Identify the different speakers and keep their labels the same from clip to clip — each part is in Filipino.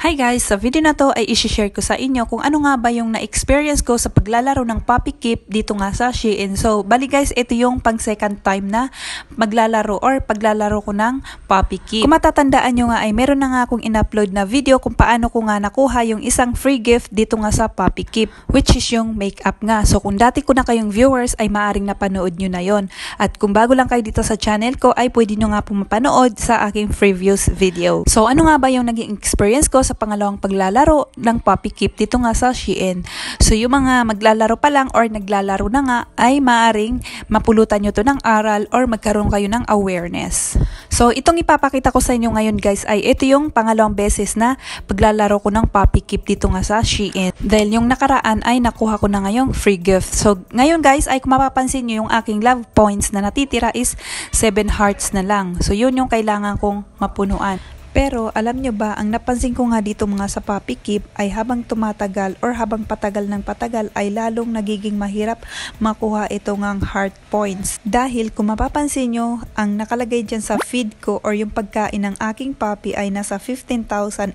Speaker 1: Hi guys! Sa video na to ay isi-share ko sa inyo kung ano nga ba yung na-experience ko sa paglalaro ng Poppy Keep dito nga sa Shein. So, bali guys, ito yung pang second time na maglalaro or paglalaro ko ng Poppy Keep. Kung matatandaan nyo nga ay meron na nga akong in-upload na video kung paano ko nga nakuha yung isang free gift dito nga sa Poppy Keep, which is yung makeup nga. So, kung dati ko na kayong viewers ay maaring napanood nyo na yon. At kung bago lang kayo dito sa channel ko ay pwede nyo nga pumapanood sa aking previous video. So, ano nga ba yung naging experience ko sa pangalawang paglalaro ng Poppy Keep dito nga sa Shein. So yung mga maglalaro pa lang or naglalaro na nga ay maaring mapulutan nyo to ng aral or magkaroon kayo ng awareness. So itong ipapakita ko sa inyo ngayon guys ay ito yung pangalawang beses na paglalaro ko ng Poppy Keep dito nga sa Shein. Dahil yung nakaraan ay nakuha ko na ngayong free gift. So ngayon guys ay kung mapapansin nyo yung aking love points na natitira is 7 hearts na lang. So yun yung kailangan kong mapunuan. Pero alam nyo ba, ang napansin ko nga dito mga sa Poppy Keep ay habang tumatagal or habang patagal ng patagal ay lalong nagiging mahirap makuha ito ngang heart points. Dahil kung mapapansin nyo, ang nakalagay dyan sa feed ko or yung pagkain ng aking puppy ay nasa 15,828.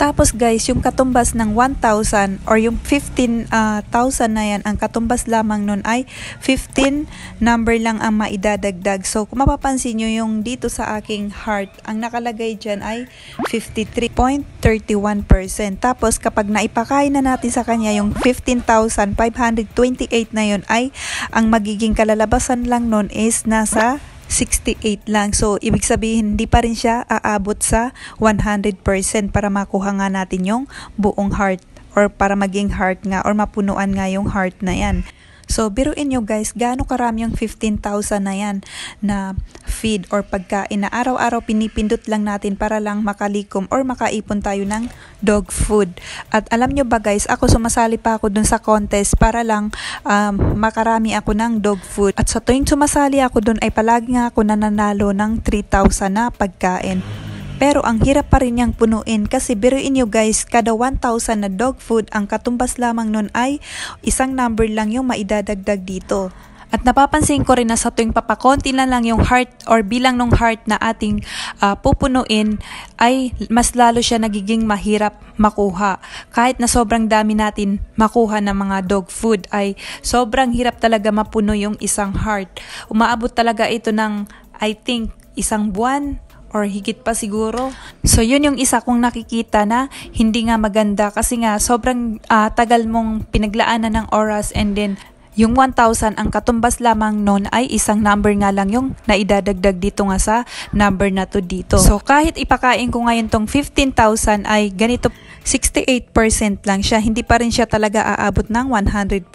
Speaker 1: Tapos guys, yung katumbas ng 1,000 or yung 15,000 na yan, ang katumbas lamang nun ay 15 number lang ang maidadagdag. So kung mapapansin nyo yung dito sa aking heart, ang nakalagay dyan ay 53.31%. Tapos kapag naipakain na natin sa kanya yung 15,528 na yun ay ang magiging kalalabasan lang nun is nasa 68 lang. So, ibig sabihin, hindi pa rin siya aabot sa 100% para makuha nga natin yung buong heart or para maging heart nga or mapunuan nga yung heart na yan. So, biruin nyo guys, gaano karami yung 15,000 na yan na feed or pagkain na araw-araw pinipindot lang natin para lang makalikom or makaipon tayo ng dog food. At alam nyo ba guys, ako sumasali pa ako dun sa contest para lang makarami ako ng dog food. At sa tuwing sumasali ako dun ay palagi nga ako nananalo ng 3,000 na pagkain. Pero ang hirap pa rin niyang punuin kasi biruin nyo guys, kada 1,000 na dog food, ang katumbas lamang nun ay isang number lang yung maidadagdag dito. At napapansin ko rin na sa tuwing papakonti na lang yung heart or bilang ng heart na ating pupunuin ay mas lalo siya nagiging mahirap makuha. Kahit na sobrang dami natin makuha ng mga dog food ay sobrang hirap talaga mapuno yung isang heart. Umaabot talaga ito ng I think isang buwan or higit pa siguro. So yun yung isa kong nakikita na hindi nga maganda kasi nga sobrang tagal mong pinaglaanan ng oras and then yung 1,000 ang katumbas lamang nun ay isang number nga lang yung naidadagdag dito nga sa number na to dito. So kahit ipakain ko ngayon tong 15,000 ay ganito 68% lang siya. Hindi pa rin siya talaga aabot ng 100%.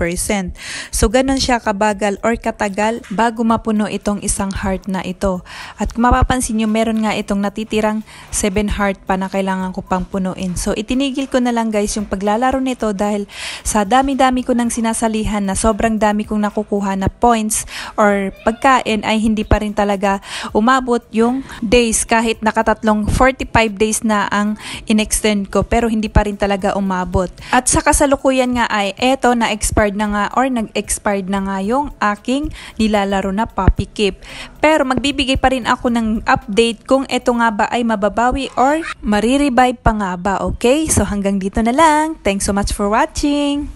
Speaker 1: So ganun siya kabagal or katagal bago mapuno itong isang heart na ito. At kung mapapansin nyo, meron nga itong natitirang 7 heart pa na kailangan ko pang punuin. So itinigil ko na lang guys yung paglalaro nito dahil sa dami-dami ko nang sinasalihan na sobrang dami kong nakukuha na points or pagkain ay hindi pa rin talaga umabot yung days kahit nakatatlong 45 days na ang in-extend ko pero hindi pa rin talaga umabot. At sa kasalukuyan nga ay eto na-expired na nga or nag-expired na nga yung aking nilalaro na Poppy Keep. Pero magbibigay pa rin ako ng update kung eto nga ba ay mababawi or marirevive pa nga ba. Okay? So hanggang dito na lang. Thanks so much for watching.